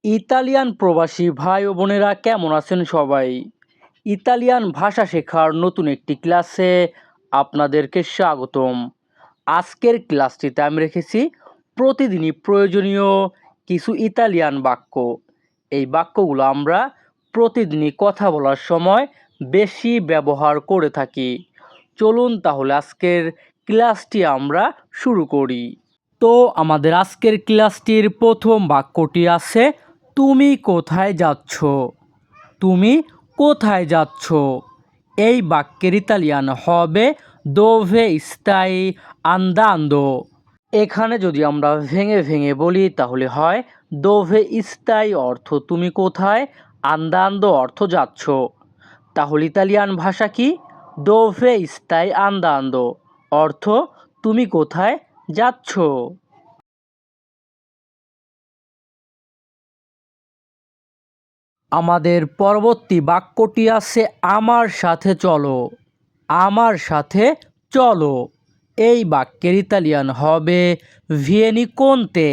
Italian প্রবাসী ভাই ও বোনেরা কেমন আছেন সবাই? ইতালিয়ান ভাষা শেখার নতুন একটি ক্লাসে আপনাদেরকে স্বাগতম। আজকের ক্লাসটিতে আমি রেখেছি প্রতিদিনই প্রয়োজনীয় কিছু ইতালিয়ান বাক্য। এই বাক্যগুলো আমরা প্রতিদিনই কথা বলার সময় বেশি ব্যবহার করে থাকি। চলুন তাহলে আজকের ক্লাসটি আমরা শুরু করি। তো আমাদের আজকের ক্লাসটির প্রথম বাক্যটি আছে, তুমি কোথায় যাচ্ছ? তুমি কোথায় যাচ্ছ? এই বাক্যের ইতালিয়ান হবে দোভে স্তাই আন্দান্দো। এখানে যদি আমরা ভেঙে ভেঙে বলি তাহলে হয় দোভে স্তাই অর্থ তুমি কোথায়, আন্দান্দো অর্থ যাচ্ছ। তাহলে ইতালিয়ান ভাষা কি? দোভে স্তাই আন্দান্দো অর্থ তুমি কোথায় যাচ্ছ। আমাদের পরবর্তী বাক্যটি আছে আমার সাথে চলো। আমার সাথে চলো। এই বাক্যের ইতালিয়ান হবে ভিয়েনি কোনতে।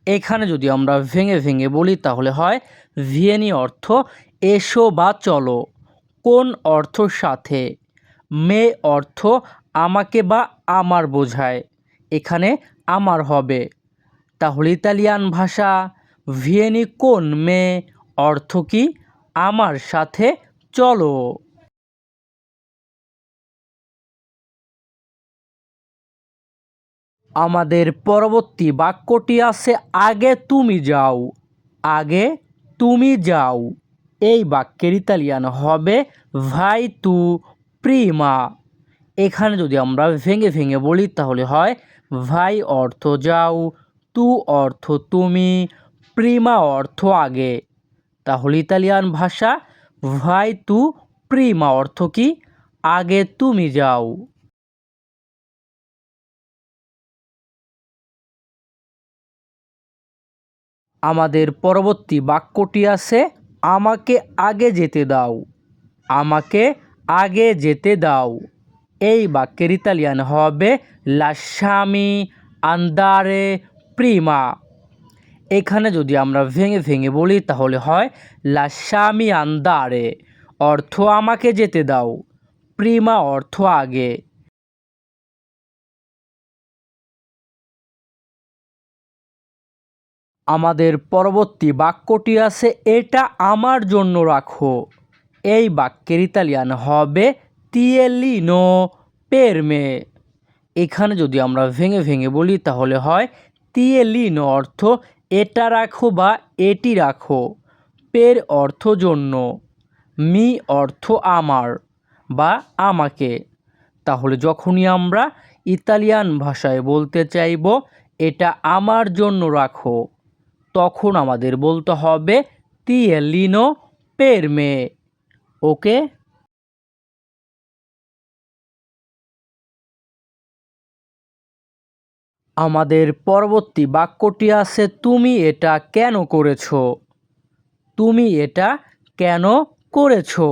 এখানে যদি আমরা ভেঙে ভেঙে বলি তাহলে হয় ভিয়েনি অর্থ এসো বা চলো। কোন অর্থ সাথে। মে অর্থ আমাকে বা আমার বোঝায়। এখানে আমার হবে। তাহলে ইতালিয়ান ভাষা ভিয়েনি কোন মে অর্থ কি? আমার সাথে চলো। আমাদের পরবর্তী বাক্যটি আছে আগে তুমি যাও। আগে তুমি যাও। এই বাক্যের ইতালিয়ান হবে ভাই তু প্রিমা। এখানে যদি আমরা ভেঙে ভেঙে বলি তাহলে হয় ভাই অর্থ যাও, তু অর্থ তুমি, প্রিমা অর্থ আগে। তাহলে ইতালিয়ান ভাষা ভাই তু প্রিমা অর্থ কি? আগে তুমি যাও। আমাদের পরবর্তী বাক্যটি আছে আমাকে আগে যেতে দাও। আমাকে আগে যেতে দাও। এই বাক্যের ইতালিয়ান হবে লাস্সামি আন্দারে প্রিমা। এখানে যদি আমরা ভেঙে ভেঙে বলি তাহলে হয় লাস্সামি আন্দারে অর্থ আমাকে যেতে দাও, প্রিমা অর্থ আগে। আমাদের পরবর্তী বাক্যটি আছে এটা আমার জন্য রাখো। এই বাক্যের ইতালিয়ান হবে তিয়েলিনো পেরমে। এখানে যদি আমরা ভেঙে ভেঙে বলি তাহলে হয় তিয়েলিনো অর্থ এটা রাখো বা এটি রাখো, পের অর্থ জন্য, মি অর্থ আমার বা আমাকে। তাহলে যখনই আমরা ইতালিয়ান ভাষায় বলতে চাইব এটা আমার জন্য রাখো, তখন আমাদের বলতে হবে তিয়েলিনো পেরমে। ওকে। আমাদের পরবর্তী বাক্যটি আছে তুমি এটা কেন করেছো? তুমি এটা কেন করেছো?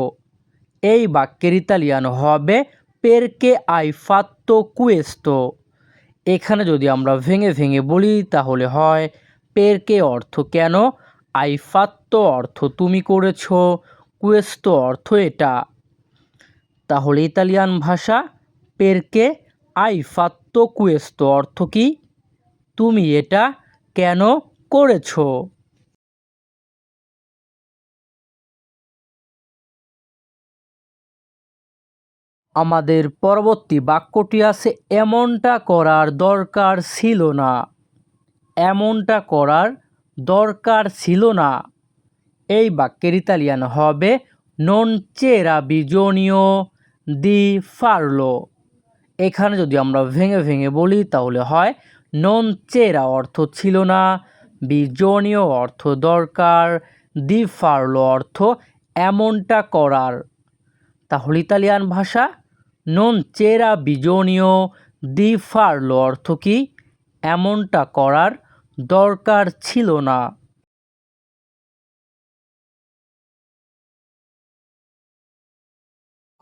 এই বাক্যের ইতালিয়ান হবে পেরকে আই ফাত্তো কুয়েস্তো। এখানে যদি আমরা ভেঙে ভেঙে বলি তাহলে হয় পেরকে অর্থ কেন, আই ফাত্তো অর্থ তুমি করেছো, কুয়েস্তো অর্থ এটা। তাহলে ইতালিয়ান ভাষা পেরকে আই ফাত্তো কুয়েস্তো অর্থ কি? তুমি এটা কেন করেছো? আমাদের পরবর্তী বাক্যটি আছে এমনটা করার দরকার ছিল না। এমনটা করার দরকার ছিল না। এই বাক্যের ইতালিয়ান হবে নন চেরা বিজনীয় দি ফারলো। এখানে যদি আমরা ভেঙে ভেঙে বলি তাহলে হয় নন চেরা অর্থ ছিল না, বিজনীয় অর্থ দরকার, দি ফারলো অর্থ এমনটা করার। তাহলে ইতালিয়ান ভাষা নন চেরা বিজনীয় দি ফারলো অর্থ কি? এমনটা করার দরকার ছিল না।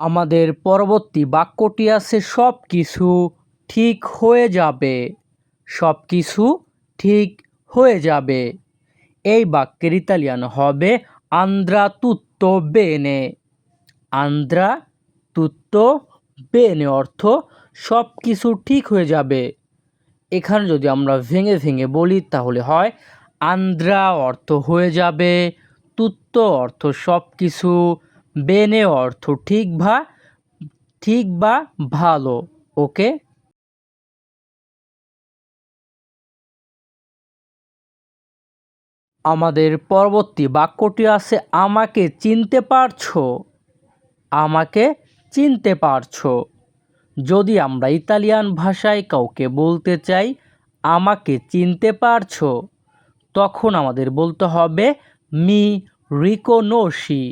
আমাদের পরবর্তী বাক্যটি আছে সব কিছু ঠিক হয়ে যাবে। সব কিছু ঠিক হয়ে যাবে। এই বাক্যের ইতালিয়ান হবে আন্দ্রা তুত্তো বেনে। আন্দ্রা তুত্তো বেনে অর্থ সব কিছু ঠিক হয়ে যাবে। এখানে যদি আমরা ভেঙে ভেঙে বলি তাহলে হয় আন্দ্রা অর্থ হয়ে যাবে, তুত্তো অর্থ সব কিছু, বেনে অর্থ ঠিক বা ভালো। ওকে, আমাদের পরবর্তী বাক্যটি আছে আমাকে চিনতে পারছো। আমাকে চিনতে পারছো। যদি আমরা ইতালিয়ান ভাষায় কাউকে বলতে চাই আমাকে চিনতে পারছো, তখন আমাদের বলতে হবে মি রিকোনোসি।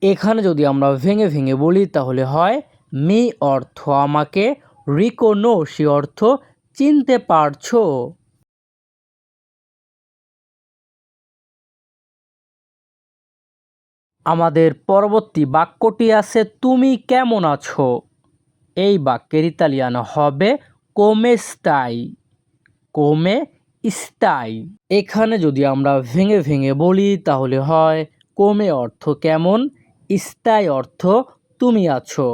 এখানে যদি আমরা ভেঙে ভেঙে বলি তাহলে হয় মি অর্থ আমাকে, রিকোনোসি অর্থ চিনতে পারছো। আমাদের পরবর্তী বাক্যটি আছে তুমি কেমন আছো। এই বাক্যের ইতালিয়ান হবে কোমে স্তাই। কোমে স্তাই। এখানে যদি আমরা ভেঙে ভেঙে বলি তাহলে হয় কোমে অর্থ কেমন, স্তাই অর্থ তুমি আছো।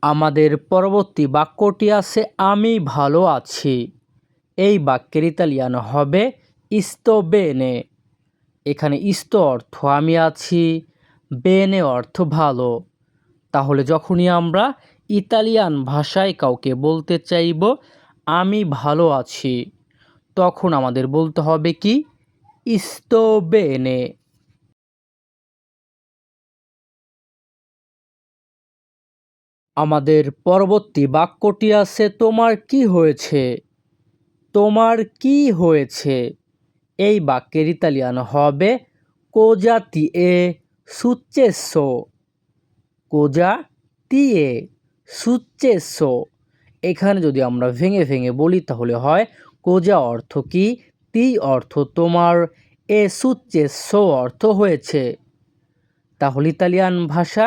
আমাদের পরবর্তী বাক্যটি আছে আমি ভালো আছি। এই বাক্যের ইতালিয়ান হবে ইস্তো বেনে। এখানে ইস্তো অর্থ আমি আছি, বেনে অর্থ ভালো। তাহলে যখনই আমরা ইতালিয়ান ভাষায় কাউকে বলতে চাইব আমি ভালো আছি, তখন আমাদের বলতে হবে কি ইস্তো বেনে। আমাদের পরবর্তী বাক্যটি আছে তোমার কি হয়েছে। তোমার কি হয়েছে। এই বাক্যের ইতালিয়ান হবে কোজা তিয়ে সুচ্চেসো। কোজা তিয়ে সুচ্চেসো। এখানে যদি আমরা ভেঙে ভেঙে বলি তাহলে হয় কোজা অর্থ কি, তি অর্থ তোমার, এ সুচ্চেসো অর্থ হয়েছে। তাহলে ইতালিয়ান ভাষা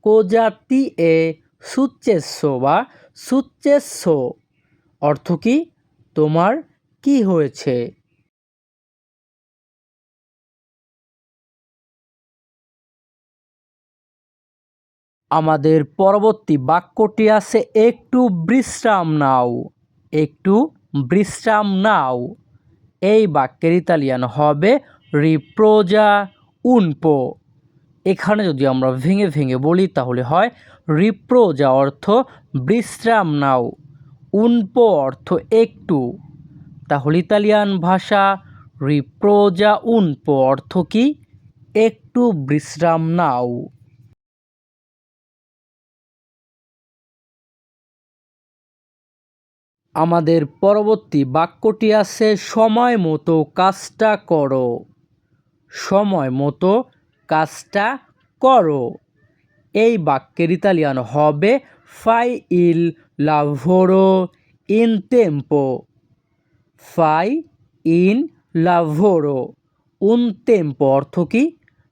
কোজা তিয়ে সুচ্চেসো বা সুচ্চেসো অর্থ কি তোমার কি হয়েছে। আমাদের পরবর্তী বাক্যটি আছে একটু বিশ্রাম নাও। একটু বিশ্রাম নাও। এই বাক্যের ইতালিয়ান হবে রিপ্রোজা উনপো। এখানে যদি আমরা ভেঙে ভেঙে বলি তাহলে হয় রিপ্রোজা অর্থ বিশ্রাম নাও, উনপো অর্থ একটু। তাহলে ইতালিয়ান ভাষা রিপ্রোজা উনপো অর্থ কি একটু বিশ্রাম নাও। আমাদের পরবর্তী বাক্যটি আছে সময় মতো কাজটা করো। সময় মতো কাজটা করো। এই বাক্যের ইতালিয়ান হবে ফাই ইল লাভোরো ইন টেম্পো। ফাই ইন লাভোরো উন টেম্পো অর্থ কি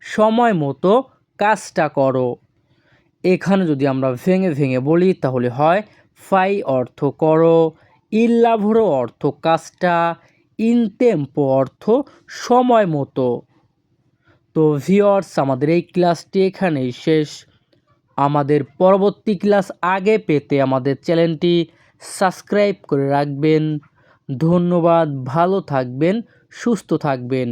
সময় মতো কাজটা করো। এখানে যদি আমরা ভেঙে ভেঙে বলি তাহলে হয় ফাই অর্থ করো, ইল লাভোরো অর্থ কাজটা, ইন টেম্পো অর্থ সময় মতো। তো ভিউয়ার্স, আমাদের এই ক্লাসটি এখানেই শেষ। আমাদের পরবর্তী ক্লাস আগে পেতে আমাদের চ্যানেলটি সাবস্ক্রাইব করে রাখবেন। ধন্যবাদ, ভালো থাকবেন, সুস্থ থাকবেন।